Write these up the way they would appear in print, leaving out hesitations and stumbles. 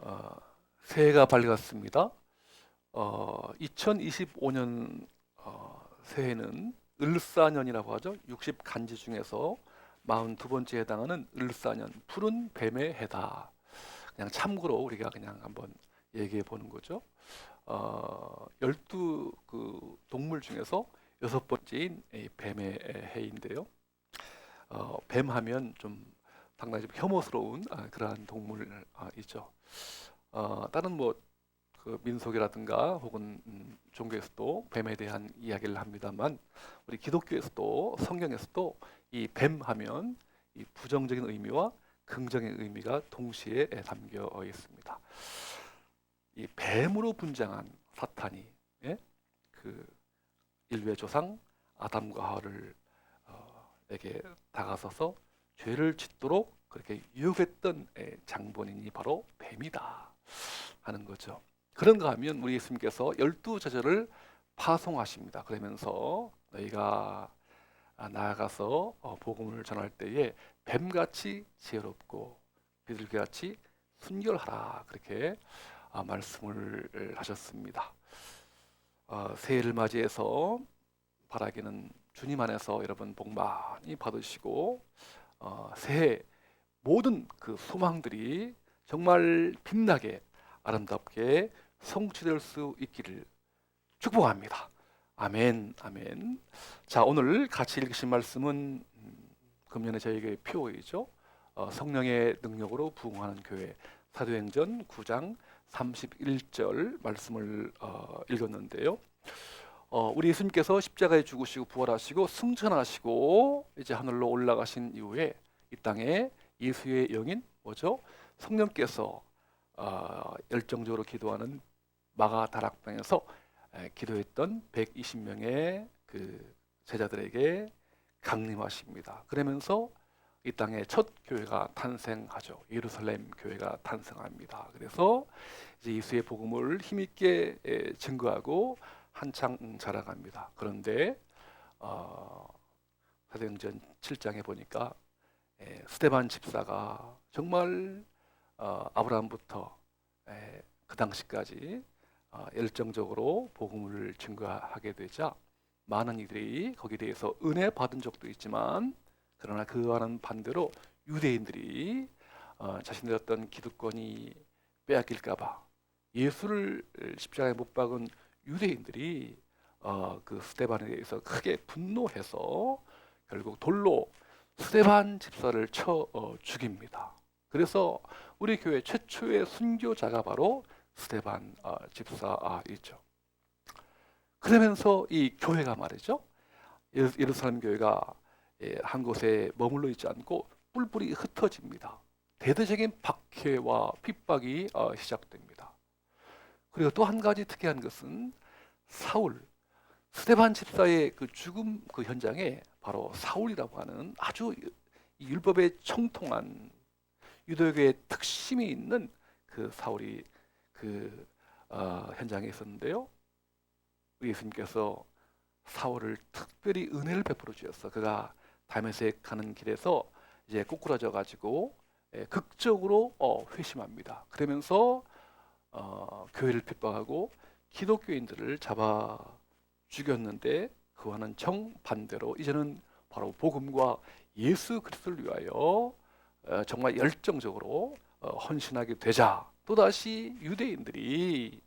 어, 새해가 밝았습니다. 2025년 새해는 을사년이라고 하죠. 60간지 중에서 42번째에 해당하는 을사년, 푸른 뱀의 해다. 그냥 참고로 우리가 그냥 한번 얘기해 보는 거죠. 12그 동물 중에서 6번째인 이 뱀의 해인데요. 뱀하면 좀 상당히 좀 혐오스러운 그러한 동물이죠. 다른 뭐 그 민속이라든가 혹은 종교에서도 뱀에 대한 이야기를 합니다만 우리 기독교에서도 성경에서도 이 뱀하면 이 부정적인 의미와 긍정의 의미가 동시에 담겨 있습니다. 이 뱀으로 분장한 사탄이 그 인류의 조상 아담과 하와를 에게 다가서서 죄를 짓도록 그렇게 유혹했던 장본인이 바로 뱀이다 하는 거죠. 그런가 하면 우리 예수님께서 12저절을 파송하십니다. 그러면서 너희가 나아가서 복음을 전할 때에 뱀같이 지혜롭고 비둘기같이 순결하라 그렇게 말씀을 하셨습니다. 새해를 맞이해서 바라기는 주님 안에서 여러분 복 많이 받으시고 새해 모든 그 소망들이 정말 빛나게 아름답게 성취될 수 있기를 축복합니다. 아멘, 아멘. 자, 오늘 같이 읽으신 말씀은 금년에 저희에게 표어이죠. 성령의 능력으로 부흥하는 교회 사도행전 9장 31절 말씀을 읽었는데요. 우리 예수님께서 십자가에 죽으시고 부활하시고 승천하시고 이제 하늘로 올라가신 이후에 이 땅에 예수의 영인 뭐죠? 성령께서 열정적으로 기도하는 마가다락방에서 기도했던 120명의 그 제자들에게 강림하십니다. 그러면서 이 땅에 첫 교회가 탄생하죠. 예루살렘 교회가 탄생합니다. 그래서 이제 예수의 복음을 힘있게 증거하고 한창 자라갑니다. 그런데 사도행전 7장에 보니까 스데반 집사가 정말 아브라함부터 그 당시까지 열정적으로 복음을 증거하게 되자 많은 이들이 거기에 대해서 은혜 받은 적도 있지만 그러나 그와는 반대로 유대인들이 자신들의 어떤 기득권이 빼앗길까봐 예수를 십자가에 못 박은 유대인들이 그 스데반에 대해서 크게 분노해서 결국 돌로 스데반 집사를 쳐 죽입니다. 그래서 우리 교회 최초의 순교자가 바로 스데반 집사이죠. 그러면서 이 교회가 말이죠. 예루살렘 교회가 한 곳에 머물러 있지 않고 뿔뿔이 흩어집니다. 대대적인 박해와 핍박이 시작됩니다. 그리고 또 한 가지 특이한 것은 사울, 스데반 집사의 그 죽음 그 현장에 바로 사울이라고 하는 아주 율법에 청통한 유대교의 특심이 있는 그 사울이 그 현장에 있었는데요. 우리 예수님께서 사울을 특별히 은혜를 베풀어 주셨어. 그가 다메섹 가는 길에서 이제 꼬꾸라져 가지고 극적으로 회심합니다. 그러면서 교회를 핍박하고 기독교인들을 잡아 죽였는데 그와는 정반대로 이제는 바로 복음과 예수 그리스도를 위하여 정말 열정적으로 헌신하게 되자 또다시 유대인들이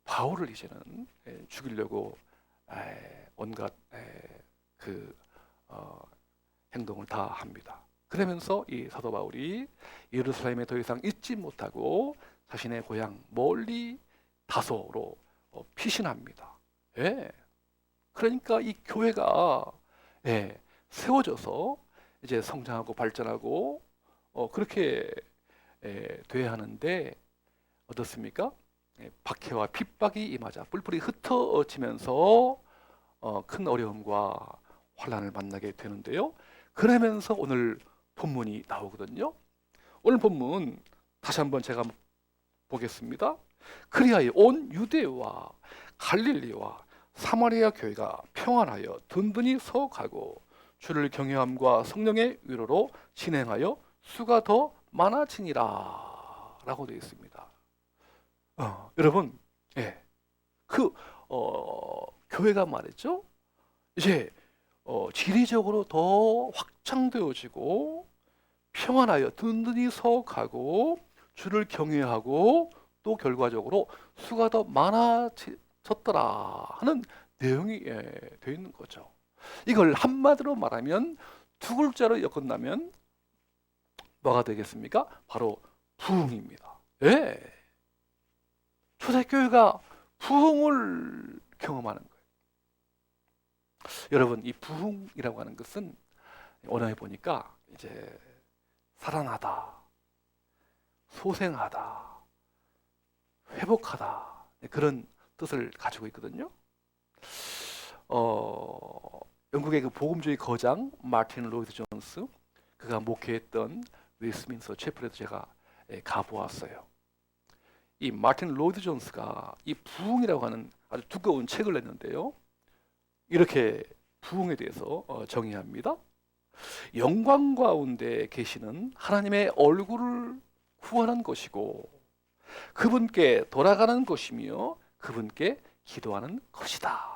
바울을 이제는 죽이려고 온갖 그 행동을 다 합니다. 그러면서 이 사도 바울이 예루살렘에 더 이상 있지 못하고 자신의 고향 멀리 다소로 피신합니다. 그러니까 이 교회가 세워져서 이제 성장하고 발전하고 그렇게 돼야 하는데 어떻습니까? 박해와 핍박이 임하자 뿔뿔이 흩어지면서 큰 어려움과 환난을 만나게 되는데요. 그러면서 오늘 본문이 나오거든요. 오늘 본문 다시 한번 제가 보겠습니다. 그리하여 온 유대와 갈릴리와 사마리아 교회가 평안하여 든든히 서가고 주를 경외함과 성령의 위로로 진행하여 수가 더 많아지니라 라고 되어 있습니다. 여러분, 예, 그 교회가 말이죠. 이제 지리적으로 더 확장되어지고 평안하여 든든히 서가고 주를 경외하고 또 결과적으로 수가 더 많아졌더라 하는 내용이 되어 있는 거죠. 이걸 한마디로 말하면 두 글자로 엮은다면 뭐가 되겠습니까? 바로 부흥입니다. 예. 초대교회가 부흥을 경험하는 거예요. 여러분, 이 부흥이라고 하는 것은 언어에 보니까 이제 살아나다, 소생하다, 회복하다 그런 뜻을 가지고 있거든요. 영국의 그 복음주의 거장 마틴 로이드 존스, 그가 목회했던 웨스트민스터 채플에도 제가 가보았어요. 이 마틴 로이드 존스가 이 부흥이라고 하는 아주 두꺼운 책을 냈는데요. 이렇게 부흥에 대해서 정의합니다. 영광 가운데 계시는 하나님의 얼굴을 구하는 것이고 그분께 돌아가는 것이며 그분께 기도하는 것이다.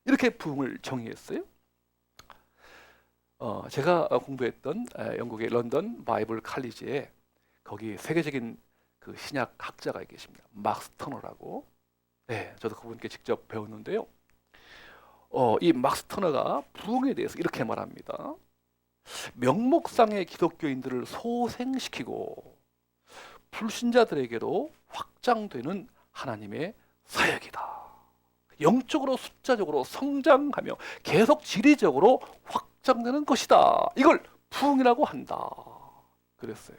이렇게 부흥을 정의했어요. 제가 공부했던 영국의 런던 바이블 칼리지에 거기 세계적인 그 신약 학자가 계십니다. 막스 터너라고. 네, 저도 그분께 직접 배웠는데요. 이 막스 터너가 부흥에 대해서 이렇게 말합니다. 명목상의 기독교인들을 소생시키고 불신자들에게도 확장되는 하나님의 사역이다. 영적으로 숫자적으로 성장하며 계속 지리적으로 확장되는 것이다. 이걸 부흥이라고 한다. 그랬어요.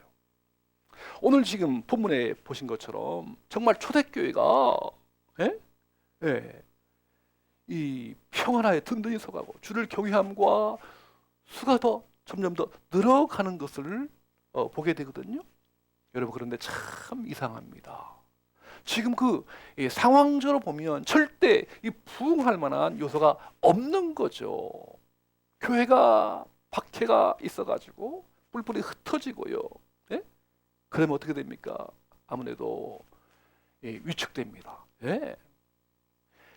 오늘 지금 본문에 보신 것처럼 정말 초대교회가 이 평안하에 든든히 서가고 주를 경외함과 수가 더 점점 더 늘어가는 것을 보게 되거든요. 여러분, 그런데 참 이상합니다. 지금 그 상황적으로 보면 절대 이 부흥할 만한 요소가 없는 거죠. 교회가 박해가 있어가지고 뿔뿔이 흩어지고요. 예? 그러면 어떻게 됩니까? 아무래도 위축됩니다. 예?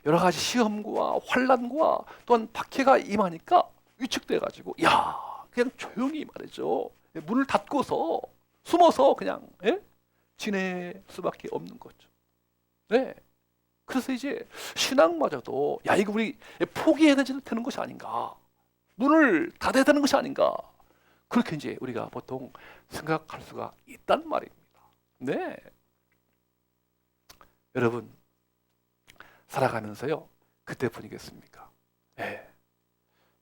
여러 가지 시험과 환란과 또한 박해가 임하니까 위축돼가지고 그냥 조용히 말이죠. 문을 닫고서 숨어서 그냥 지낼 수밖에 없는 거죠. 네. 그래서 이제 신앙마저도 이거 우리 포기해야 되는 것이 아닌가, 문을 닫아야 되는 것이 아닌가, 그렇게 이제 우리가 보통 생각할 수가 있단 말입니다. 네. 여러분, 살아가면서요 그때뿐이겠습니까? 네.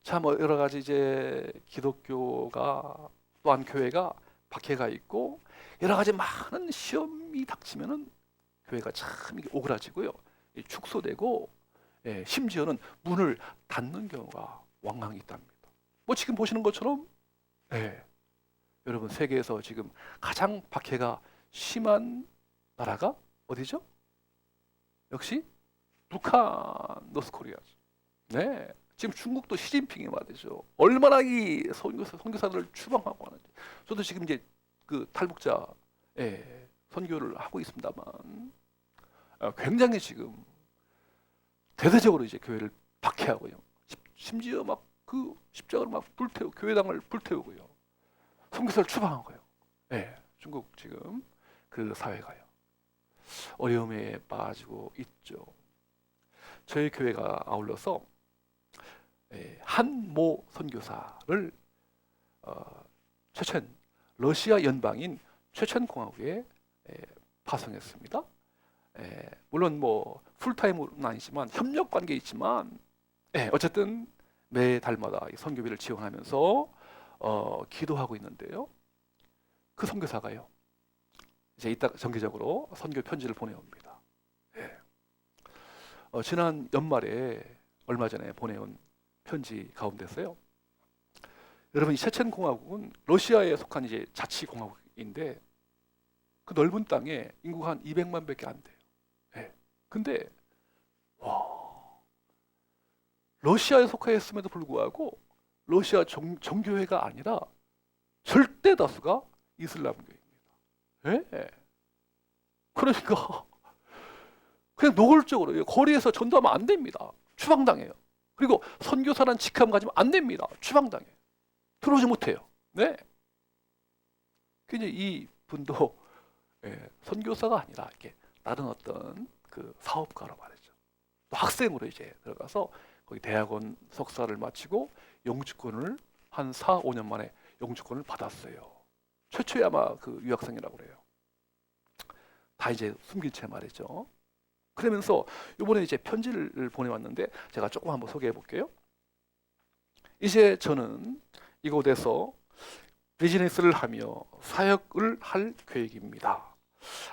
참 여러 가지 이제 기독교가 또한 교회가 박해가 있고 여러 가지 많은 시험이 닥치면은 교회가 참 오그라지고요, 축소되고 심지어는 문을 닫는 경우가 왕왕 있답니다. 뭐 지금 보시는 것처럼 여러분, 세계에서 지금 가장 박해가 심한 나라가 어디죠? 역시 북한, 노스코리아죠. 네. 지금 중국도 시진핑이 말이죠. 얼마나 이 선교사들을 추방하고 하는지. 저도 지금 이제 그 탈북자 선교를 하고 있습니다만 굉장히 지금 대대적으로 이제 교회를 박해하고요. 심지어 막 그 십자가를 막 불태우고 교회당을 불태우고요. 선교사를 추방하고요. 중국 지금 그 사회가요. 어려움에 빠지고 있죠. 저희 교회가 아울러서 한모 선교사를 러시아 연방인 체첸공화국에 파송했습니다. 물론 뭐 풀타임은 아니지만 협력 관계에 있지만 어쨌든 매 달마다 선교비를 지원하면서 기도하고 있는데요. 그 선교사가요, 이제 이따 정기적으로 선교 편지를 보내옵니다. 지난 연말에 얼마 전에 보내온 편지 가운데서요. 여러분, 이 체첸 공화국은 러시아에 속한 이제 자치 공화국인데 그 넓은 땅에 인구가 한 200만밖에 안 돼요. 근데 러시아에 속하였음에도 불구하고 러시아 정교회가 아니라 절대 다수가 이슬람교입니다. 그러니까 그냥 노골적으로 거리에서 전도하면 안 됩니다. 추방당해요. 그리고 선교사란 직함 가지면 안 됩니다. 추방당해요. 들어오지 못해요. 네. 근데 이 분도 선교사가 아니라 이렇게 다른 어떤 그 사업가로 말이죠. 또 학생으로 이제 들어가서 거기 대학원 석사를 마치고 영주권을 한 4, 5년 만에 영주권을 받았어요. 최초의 아마 그 유학생이라고 그래요. 다 이제 숨긴 채 말이죠. 그러면서 이번에 이제 편지를 보내왔는데 제가 조금 한번 소개해 볼게요. 이제 저는 이곳에서 비즈니스를 하며 사역을 할 계획입니다.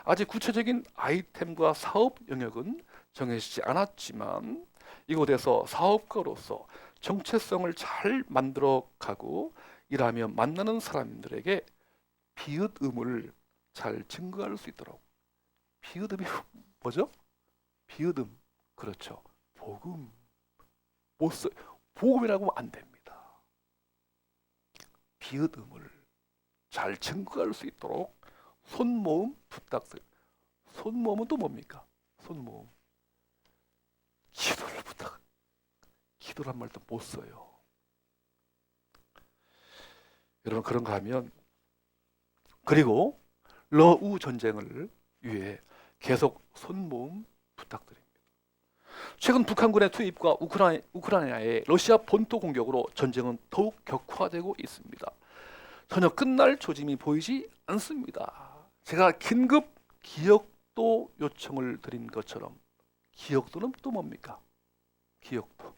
아직 구체적인 아이템과 사업 영역은 정해지지 않았지만 이곳에서 사업가로서 정체성을 잘 만들어 가고 일하며 만나는 사람들에게 비읍음을 잘 증거할 수 있도록. 비읍음이 뭐죠? 비읍음. 그렇죠. 복음. 못 써. 복음이라고 하면 안 됩니다. 비읍음을 잘 증거할 수 있도록 손모음 부탁드립니다. 손모음은 또 뭡니까? 손모음. 기도를 부탁. 기도란 말도 못 써요. 여러분 그런가 하면 그리고 러우 전쟁을 위해 계속 손모음 부탁드립니다. 최근 북한군의 투입과 우크라이나의 러시아 본토 공격으로 전쟁은 더욱 격화되고 있습니다. 전혀 끝날 조짐이 보이지 않습니다. 제가 긴급 기억도 요청을 드린 것처럼 기억도는 또 뭡니까? 기억도.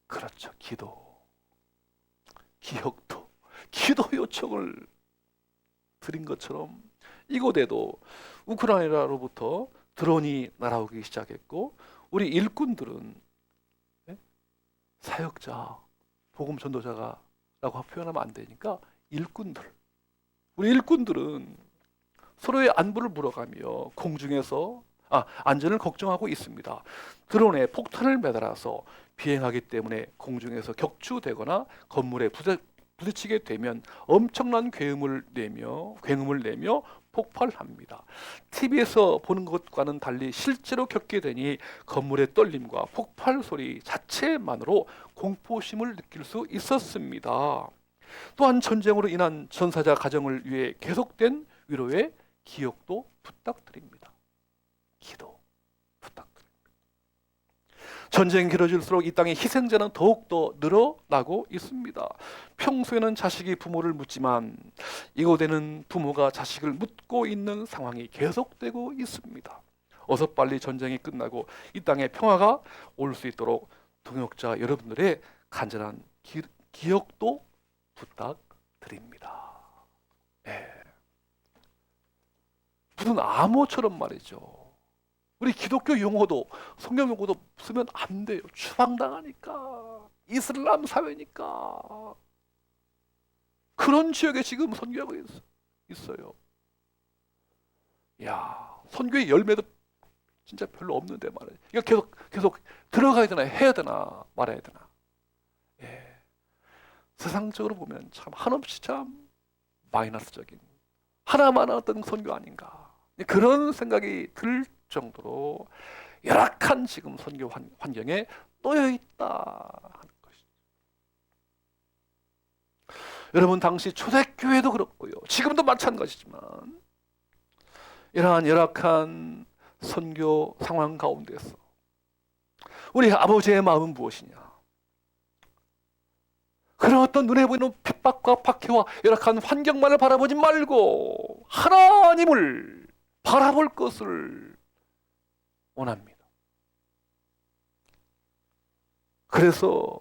그렇죠. 기억도. 기도 요청을 드린 것처럼 이곳에도 우크라이나로부터 드론이 날아오기 시작했고 우리 일꾼들은 사역자, 복음 전도자가 라고 표현하면 안 되니까 우리 일꾼들은 서로의 안부를 물어가며 공중에서 안전을 걱정하고 있습니다. 드론에 폭탄을 매달아서 비행하기 때문에 공중에서 격추되거나 건물에 부딪히게 되면 엄청난 굉음을 내며 폭발합니다. TV에서 보는 것과는 달리 실제로 겪게 되니 건물의 떨림과 폭발 소리 자체만으로 공포심을 느낄 수 있었습니다. 또한 전쟁으로 인한 전사자 가정을 위해 계속된 위로의 기억도 부탁드립니다. 기도 부탁드립니다. 전쟁이 길어질수록 이 땅의 희생자는 더욱더 늘어나고 있습니다. 평소에는 자식이 부모를 묻지만 이곳에는 부모가 자식을 묻고 있는 상황이 계속되고 있습니다. 어서 빨리 전쟁이 끝나고 이 땅에 평화가 올 수 있도록 동역자 여러분들의 간절한 기억도 부탁드립니다. 무슨 암호처럼 말이죠. 우리 기독교 용어도 성경 용어도 쓰면 안 돼요. 추방당하니까. 이슬람 사회니까. 그런 지역에 지금 선교하고 있어요. 야, 선교의 열매도 진짜 별로 없는데 말이에요. 이거 계속 들어가야 되나 해야 되나 말아야 되나. 세상적으로 보면 참 한없이 참 마이너스적인 하나만 어떤 선교 아닌가. 그런 생각이 들 정도로 열악한 지금 선교 환경에 놓여 있다 하는 것이죠. 여러분 당시 초대교회도 그렇고요. 지금도 마찬가지지만 이러한 열악한 선교 상황 가운데서 우리 아버지의 마음은 무엇이냐? 그런 어떤 눈에 보이는 핍박과 박해와 열악한 환경만을 바라보지 말고 하나님을 바라볼 것을 원합니다. 그래서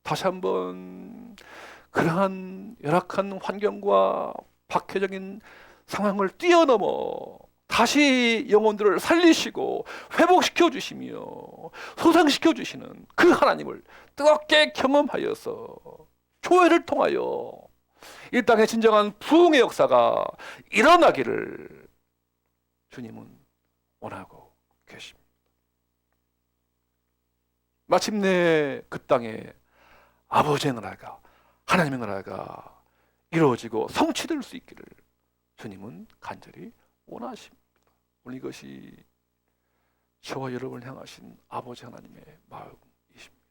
다시 한번 그러한 열악한 환경과 박해적인 상황을 뛰어넘어 다시 영혼들을 살리시고 회복시켜 주시며 소생시켜 주시는 그 하나님을 뜨겁게 경험하여서 교회를 통하여 이 땅에 진정한 부흥의 역사가 일어나기를 주님은 원하고 계십니다. 마침내 그 땅에 아버지의 나라가 하나님의 나라가 이루어지고 성취될 수 있기를 주님은 간절히 원하십니다. 오늘 이것이 저와 여러분을 향하신 아버지 하나님의 마음이십니다.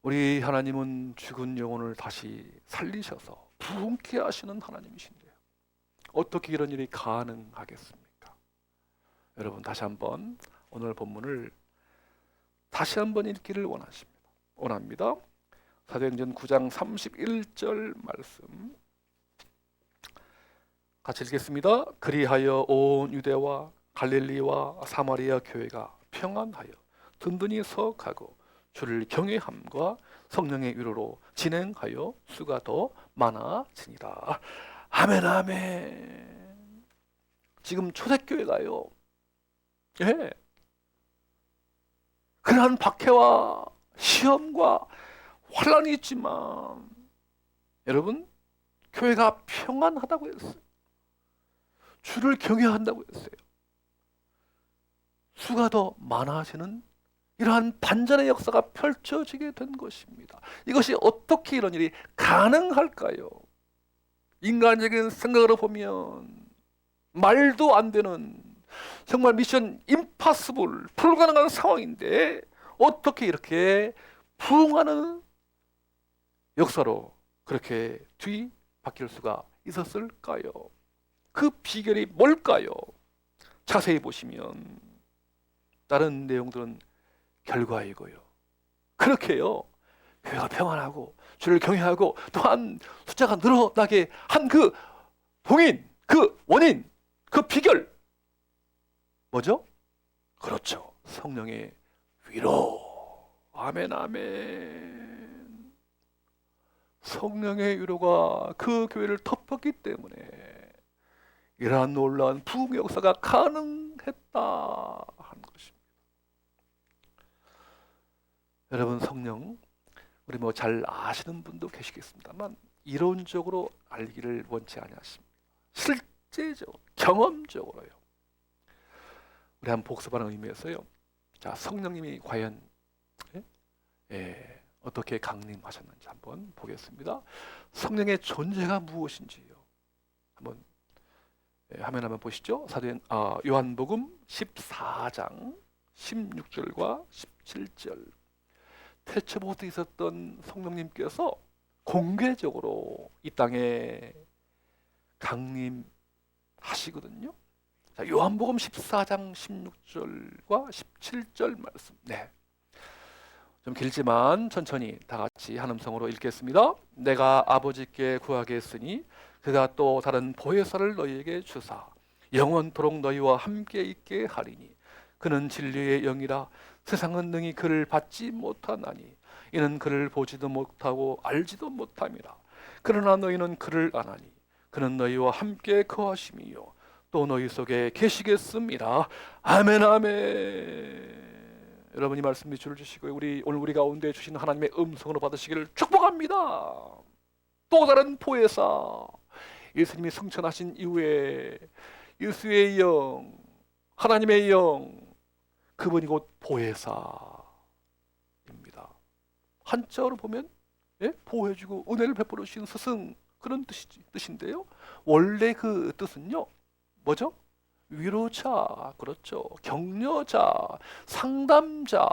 우리 하나님은 죽은 영혼을 다시 살리셔서 부흥케 하시는 하나님이신데요, 어떻게 이런 일이 가능하겠습니까? 여러분, 다시 한번 오늘 본문을 다시 한번 읽기를 원합니다. 사도행전 9장 31절 말씀 같이 읽겠습니다. 그리하여 온 유대와 갈릴리와 사마리아 교회가 평안하여 든든히 서하고 주를 경외함과 성령의 위로로 진행하여 수가 더 많아지니라. 아멘, 아멘. 지금 초대교회가요, 예, 그러한 박해와 시험과 환란이 있지만 여러분, 교회가 평안하다고 했어요. 주를 경외한다고 했어요. 수가 더 많아지는 이러한 반전의 역사가 펼쳐지게 된 것입니다. 이것이 어떻게 이런 일이 가능할까요? 인간적인 생각으로 보면 말도 안 되는, 정말 미션 임파서블, 불가능한 상황인데 어떻게 이렇게 부흥하는 역사로 그렇게 뒤바뀔 수가 있었을까요? 그 비결이 뭘까요? 자세히 보시면 다른 내용들은 결과이고요, 그렇게요, 교회가 평안하고 주를 경외하고 또한 숫자가 늘어나게 한 그 동인, 그 원인, 그 비결 뭐죠? 그렇죠, 성령의 위로. 아멘, 아멘. 성령의 위로가 그 교회를 덮었기 때문에 이러한 놀라운 부흥의 역사가 가능했다 하는 것입니다. 여러분, 성령 우리 뭐 잘 아시는 분도 계시겠습니다만 이론적으로 알기를 원치 아니하십니다. 실제적으로, 경험적으로요. 우리 한번 복습하는 의미에서요, 자, 성령님이 과연 어떻게 강림하셨는지 한번 보겠습니다. 성령의 존재가 무엇인지요, 한번 화면 한번 보시죠. 요한복음 14장 16절과 17절. 태초부터 있었던 성령님께서 공개적으로 이 땅에 강림하시거든요. 자, 요한복음 14장 16절과 17절 말씀. 네, 좀 길지만 천천히 다 같이 한 음성으로 읽겠습니다. 내가 아버지께 구하겠으니 그가 또 다른 보혜사를 너희에게 주사 영원토록 너희와 함께 있게 하리니 그는 진리의 영이라. 세상은 능히 그를 받지 못하나니 이는 그를 보지도 못하고 알지도 못함이라. 그러나 너희는 그를 아나니 그는 너희와 함께 거하심이요 또 너희 속에 계시겠습니다. 아멘, 아멘. 여러분이 말씀 밑줄을 주시고 오늘 우리 가운데 주신 하나님의 음성으로 받으시기를 축복합니다. 또 다른 보혜사, 예수님이 승천하신 이후에 예수의 영, 하나님의 영, 그분이 곧 보혜사입니다. 한자어로 보면 보호해주고 은혜를 베풀어 주신 스승, 그런 뜻인데요, 원래 그 뜻은요 뭐죠? 위로자, 그렇죠, 격려자, 상담자,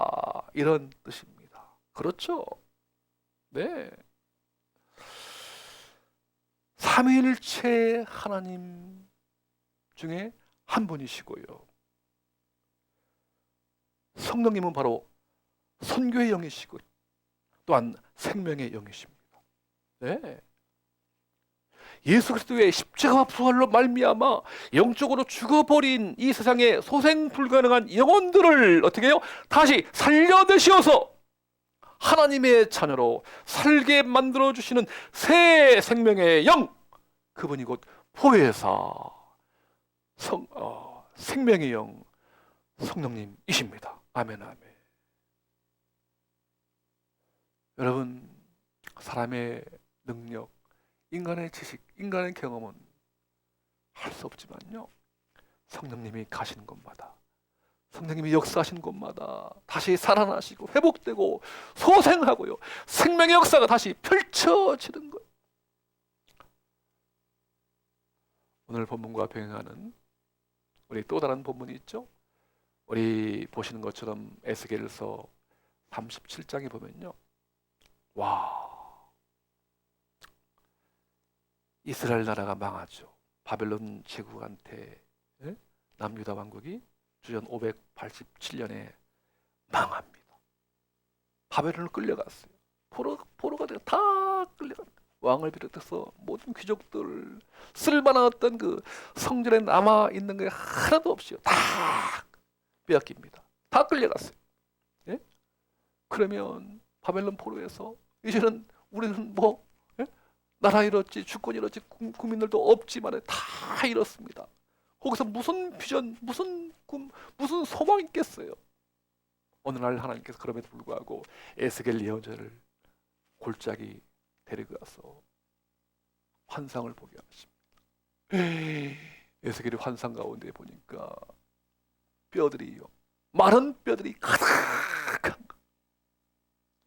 이런 뜻입니다. 그렇죠? 네, 삼위일체 하나님 중에 한 분이시고요, 성령님은 바로 선교의 영이시고 또한 생명의 영이십니다. 네, 예수 그리스도의 십자가와 부활로 말미암아 영적으로 죽어버린 이 세상의 소생 불가능한 영혼들을 어떻게 해요? 다시 살려내시어서 하나님의 자녀로 살게 만들어주시는 새 생명의 영, 그분이 곧 보혜사, 생명의 영, 성령님이십니다. 아멘, 아멘. 여러분, 사람의 능력, 인간의 지식, 인간의 경험은 할 수 없지만요, 성령님이 가시는 곳마다, 성령님이 역사하시는 곳마다 다시 살아나시고 회복되고 소생하고요, 생명의 역사가 다시 펼쳐지는 거예요. 오늘 본문과 병행하는 우리 또 다른 본문이 있죠. 우리 보시는 것처럼 에스겔서 37장에 보면요, 와, 이스라엘 나라가 망하죠. 바벨론 제국한테, 예? 남유다 왕국이 주전 587년에 망합니다. 바벨론을 끌려갔어요. 포로가 다 끌려간, 왕을 비롯해서 모든 귀족들, 쓸만한 어떤 그 성전에 남아 있는 게 하나도 없이요, 다 빼앗깁니다. 다 끌려갔어요. 예? 그러면 바벨론 포로에서 이제는 우리는 뭐, 예? 나라 잃었지, 주권 잃었지, 국민들도 없지만 다 잃었습니다. 거기서 무슨 비전, 무슨 꿈, 무슨 소망이 있겠어요? 어느 날 하나님께서 그럼에도 불구하고 에스겔 예언자를 골짜기 데리고 가서 환상을 보게 하십니다. 에스겔이 환상 가운데 보니까 뼈들이요, 마른 뼈들이 가득한 거,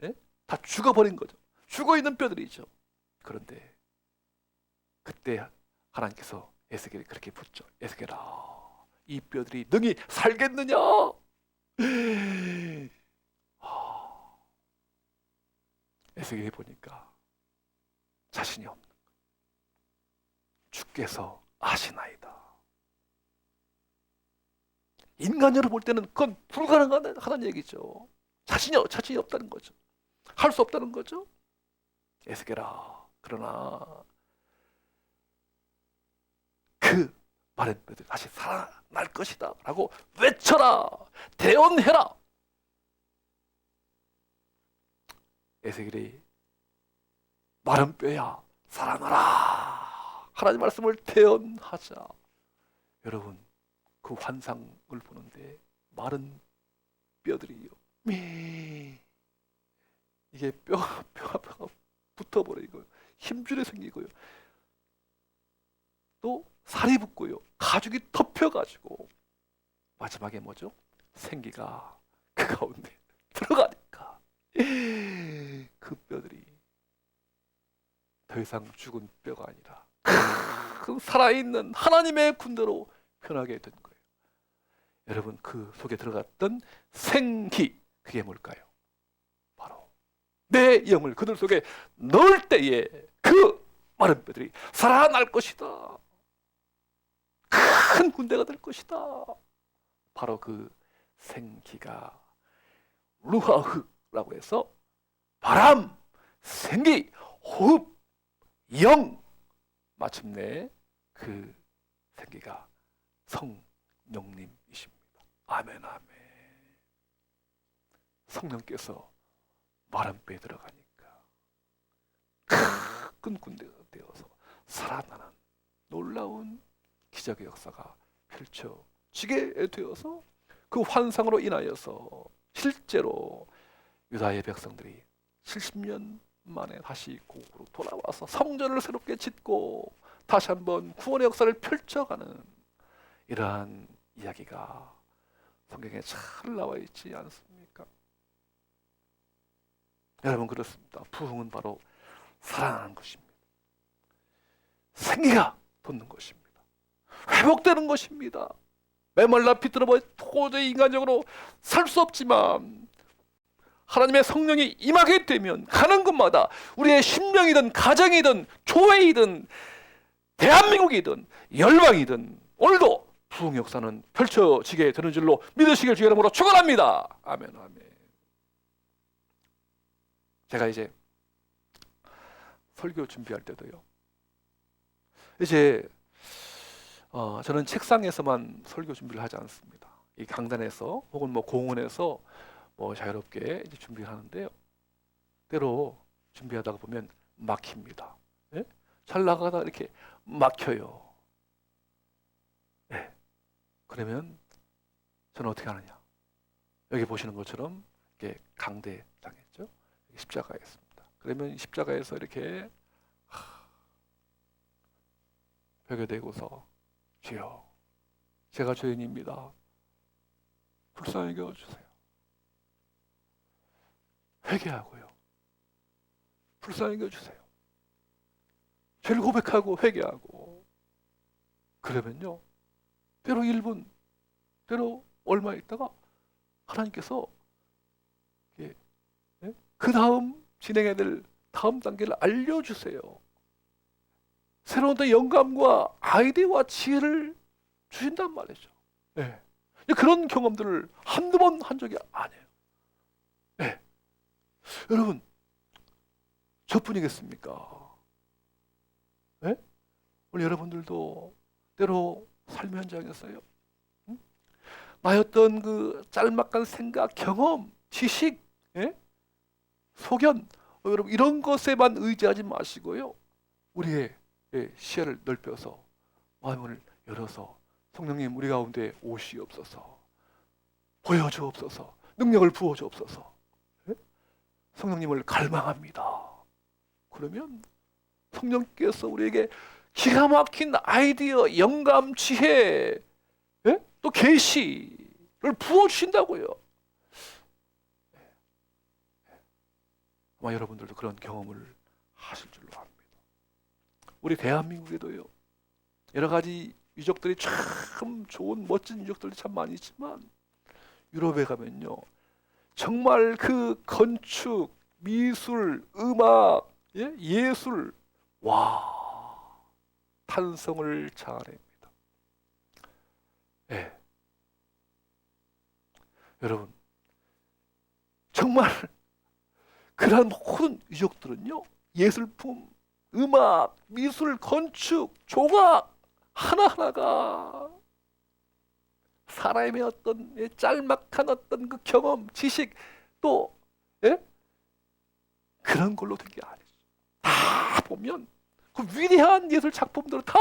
예? 다 죽어버린 거죠. 죽어있는 뼈들이죠. 그런데 그때 하나님께서 에스겔이 그렇게 묻죠. 에스겔아, 이 뼈들이 능히 살겠느냐? 에스겔이 보니까 자신이 없는 거예요. 주께서 아시나이다. 인간으로 볼 때는 그건 불가능하다는 얘기죠. 자신이 없다는 거죠. 할 수 없다는 거죠. 에스겔아, 그러나 그 마른 뼈들이 다시 살아날 것이다 라고 외쳐라, 대언해라. 에스겔이 마른 뼈야 살아나라, 하나님 말씀을 대언하자. 여러분, 그 환상을 보는데 마른 뼈들이요, 이게 뼈가 붙어버리고요, 힘줄이 생기고요, 또 살이 붙고요, 가죽이 덮여가지고 마지막에 뭐죠? 생기가 그 가운데 들어가니까 그 뼈들이 더 이상 죽은 뼈가 아니라 그 살아있는 하나님의 군대로 변하게 된 거예요. 여러분, 그 속에 들어갔던 생기, 그게 뭘까요? 바로 내 영을 그들 속에 넣을 때에 그 마른 뼈들이 살아날 것이다. 큰 군대가 될 것이다. 바로 그 생기가 루하흐라고 해서 바람, 생기, 호흡, 영, 마침내 그 생기가 성령님이십니다. 아멘, 아멘. 성령께서 마른 뼈에 들어가니까 큰 군대가 되어서 살아나는 놀라운 기적의 역사가 펼쳐지게 되어서 그 환상으로 인하여서 실제로 유다의 백성들이 70년 만에 다시 고국으로 돌아와서 성전을 새롭게 짓고 다시 한번 구원의 역사를 펼쳐가는 이러한 이야기가 성경에 잘 나와 있지 않습니까? 여러분, 그렇습니다. 부흥은 바로 살아나는 것입니다. 생기가 돋는 것입니다. 회복되는 것입니다. 메말라 비틀어버 도저히 인간적으로 살 수 없지만 하나님의 성령이 임하게 되면 가는 곳마다 우리의 심령이든 가정이든 교회이든 대한민국이든 열방이든 오늘도 부흥 역사는 펼쳐지게 되는 줄로 믿으시길 주의 이름으로 축원합니다. 아멘, 아멘. 제가 이제 설교 준비할 때도요, 이제 저는 책상에서만 설교 준비를 하지 않습니다. 이 강단에서 혹은 뭐 공원에서 뭐 자유롭게 이제 준비를 하는데요, 때로 준비하다가 보면 막힙니다. 예? 잘 나가다 이렇게 막혀요. 예. 그러면 저는 어떻게 하느냐? 여기 보시는 것처럼 이렇게 강대장에 있죠. 십자가에 있습니다. 그러면 십자가에서 이렇게 벽에 대고서 주여, 제가 죄인입니다. 불쌍히 여겨주세요. 회개하고요, 불쌍히 여겨주세요. 죄를 고백하고 회개하고 그러면요, 때로 1분, 때로 얼마 있다가 하나님께서 그 다음 진행해야 될 다음 단계를 알려주세요. 새로운 또 영감과 아이디어와 지혜를 주신단 말이죠. 네. 그런 경험들을 한두 번 한 적이 아니에요. 네. 여러분, 저뿐이겠습니까? 네? 우리 여러분들도 때로 삶의 현장에서요, 응? 나였던 그 짤막한 생각, 경험, 지식, 예? 소견, 여러분 이런 것에만 의지하지 마시고요, 우리의 시야를 넓혀서 마음을 열어서 성령님 우리 가운데 오시옵소서, 보여주옵소서, 능력을 부어주옵소서. 예? 성령님을 갈망합니다. 그러면 성령께서 우리에게 기가 막힌 아이디어, 영감, 지혜, 예? 또 계시를 부어주신다고요. 아마 여러분들도 그런 경험을 하실 줄로 압니다. 우리 대한민국에도요, 여러 가지 유적들이 참 좋은 멋진 유적들이 참 많이 있지만, 유럽에 가면요, 정말 그 건축, 미술, 음악, 예술, 와, 탄성을 자아냅니다. 예. 여러분, 정말 그러한 모든 유적들은요, 예술품, 음악, 미술, 건축, 조각 하나하나가 사람의 어떤 짤막한 어떤 그 경험, 지식, 또 그런 걸로 된 게 아니죠. 다 보면 그 위대한 예술 작품들을 다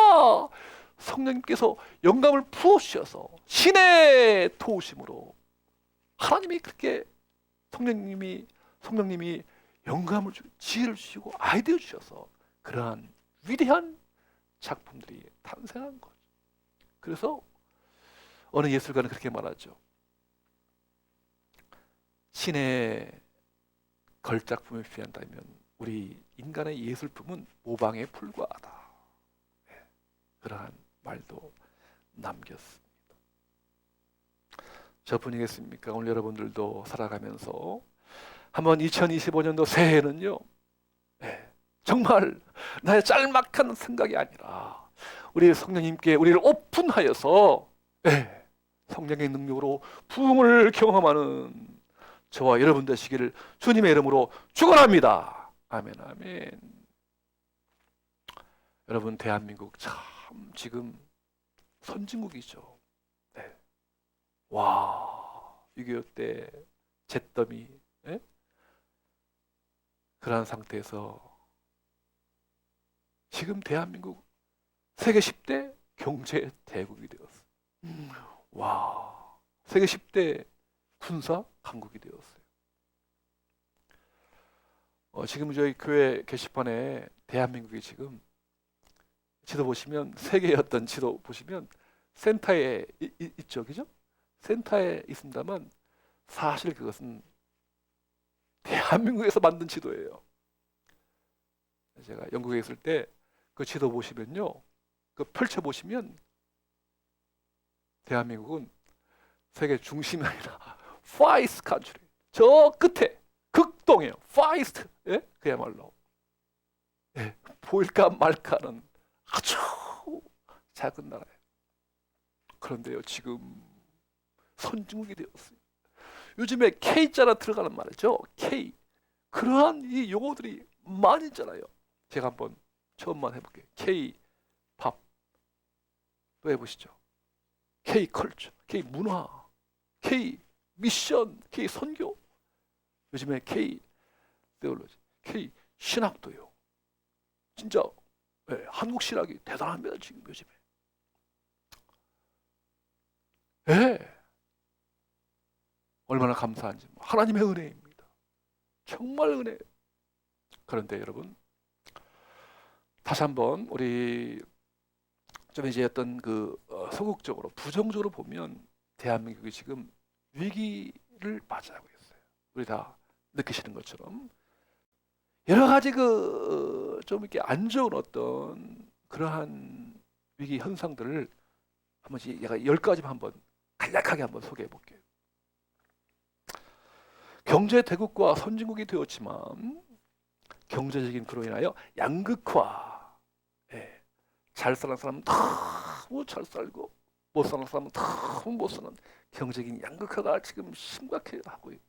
성령님께서 영감을 부어주셔서 신의 도우심으로 하나님이 그렇게 성령님이 영감을 주고 지혜를 주시고 아이디어 주셔서 그러한 위대한 작품들이 탄생한 거죠. 그래서 어느 예술가는 그렇게 말하죠. 신의 걸작품을 비한다면 우리 인간의 예술품은 모방에 불과하다. 그러한 말도 남겼습니다. 저뿐이겠습니까? 오늘 여러분들도 살아가면서 한번 2025년도 새해는요, 정말 나의 짤막한 생각이 아니라 우리 성령님께 우리를 오픈하여서 성령의 능력으로 부흥을 경험하는 저와 여러분 되시기를 주님의 이름으로 축원합니다. 아멘, 아멘. 여러분, 대한민국 참 지금 선진국이죠. 네. 와, 6.25 때 잿더미, 그러한 상태에서 지금 대한민국 세계 10대 경제 대국이 되었어요. 와, 세계 10대 군사 강국이 되었어요. 지금 저희 교회 게시판에 대한민국이 지금 지도 보시면, 세계의 어떤 지도 보시면 센터에 있죠, 그죠? 센터에 있습니다만 사실 그것은 대한민국에서 만든 지도예요. 제가 영국에 있을 때 그 지도 보시면요, 그 펼쳐 보시면 대한민국은 세계 중심이 아니라 파이스트 컨트리, 저 끝에 극동이에요. 파이스트, 그야말로 보일까 말까는 아주 작은 나라예요. 그런데요, 지금 선진국이 되었어요. 요즘에 K자라 들어가는 말이죠. K. 그러한 이 용어들이 많이 있잖아요. 제가 한번 처음만 해볼게요. K-팝. 또 해보시죠. K-컬처, K-문화, K-미션, K-선교. 요즘에 K-테올로지, K-신학도요. 진짜 한국 신학이 대단합니다, 지금 요즘에. 얼마나 감사한지. 하나님의 은혜입니다. 정말 은혜. 그런데 여러분, 다시 한번 우리 좀 이제 어떤 그 소극적으로 부정적으로 보면 대한민국이 지금 위기를 맞이하고 있어요. 우리 다 느끼시는 것처럼 여러 가지 그 좀 이렇게 안 좋은 어떤 그러한 위기 현상들을 한번씩 얘가 10가지만 한번 간략하게 한번 소개해 볼게요. 경제 대국과 선진국이 되었지만 경제적인 그로 인하여 양극화, 예, 잘 사는 사람은 너무 잘 살고 못 사는 사람은 너무 못 사는 경제적인 양극화가 지금 심각해하고 있고,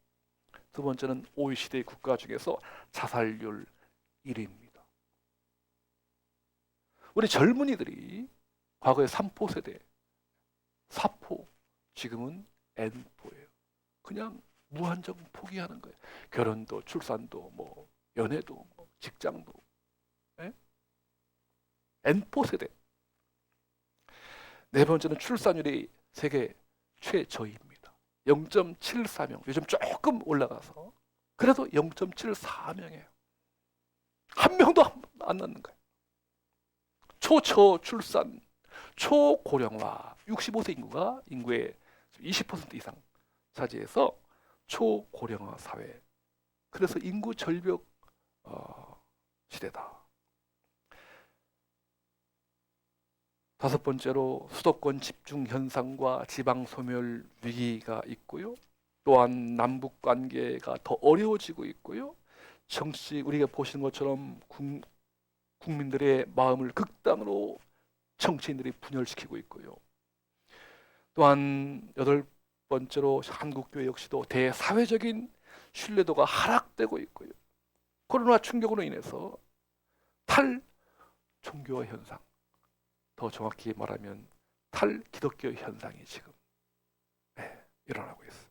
두 번째는 OECD 국가 중에서 자살률 1위입니다. 우리 젊은이들이 과거에 3포 세대, 4포, 지금은 N포예요. 그냥 무한정 포기하는 거예요. 결혼도, 출산도, 뭐 연애도, 뭐 직장도. 예? N포 세대. 네 번째는 출산율이 세계 최저입니다. 0.74명. 요즘 조금 올라가서 그래도 0.74명이에요. 한 명도 안 낳는 거예요. 초저출산, 초고령화, 65세 인구가 인구의 20% 이상 차지해서 초고령화 사회. 그래서 인구 절벽 시대다. 다섯 번째로 수도권 집중 현상과 지방 소멸 위기가 있고요. 또한 남북 관계가 더 어려워지고 있고요. 정치, 우리가 보시는 것처럼 국민들의 마음을 극단으로 정치인들이 분열시키고 있고요. 또한 여덟 번째로 한국교회 역시도 대사회적인 신뢰도가 하락되고 있고요. 코로나 충격으로 인해서 탈종교 현상, 더 정확히 말하면 탈기독교 현상이 지금 일어나고 있어요.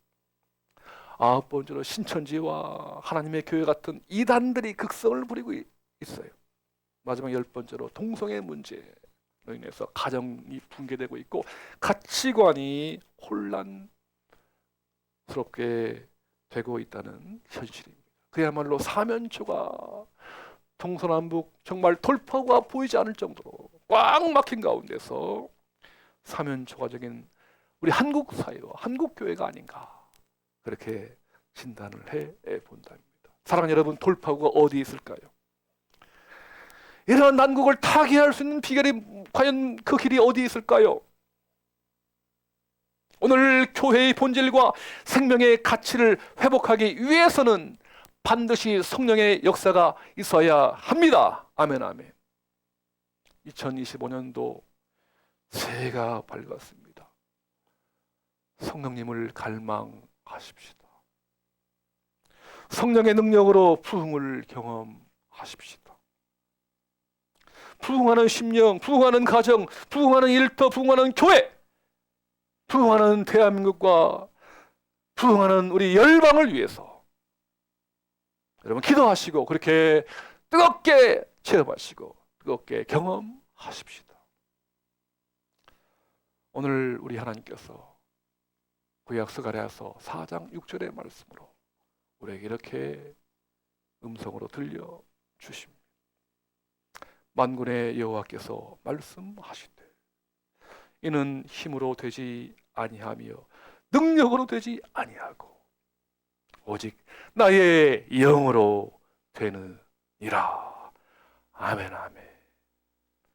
아홉 번째로 신천지와 하나님의 교회 같은 이단들이 극성을 부리고 있어요. 마지막 열 번째로 동성애 문제로 인해서 가정이 붕괴되고 있고 가치관이 혼란스럽게 되고 있다는 현실입니다. 그야말로 사면초가 동서남북 정말 돌파구가 보이지 않을 정도로 꽉 막힌 가운데서 사면초가적인 우리 한국 사회와 한국 교회가 아닌가, 그렇게 진단을 해 본답니다. 사랑하는 여러분, 돌파구가 어디 있을까요? 이러한 난국을 타개할 수 있는 비결이 과연 그 길이 어디 있을까요? 오늘 교회의 본질과 생명의 가치를 회복하기 위해서는 반드시 성령의 역사가 있어야 합니다. 아멘, 아멘. 2025년도 새해가 밝았습니다. 성령님을 갈망하십시다. 성령의 능력으로 부흥을 경험하십시다. 부흥하는 심령, 부흥하는 가정, 부흥하는 일터, 부흥하는 교회, 부흥하는 대한민국과 부흥하는 우리 열방을 위해서 여러분 기도하시고 그렇게 뜨겁게 체험하시고 뜨겁게 경험하십시다. 오늘 우리 하나님께서 구약 스가랴서 4장 6절의 말씀으로 우리에게 이렇게 음성으로 들려주십니다. 만군의 여호와께서 말씀하시되 이는 힘으로 되지 아니하며 능력으로 되지 아니하고 오직 나의 영으로 되느니라. 아멘, 아멘.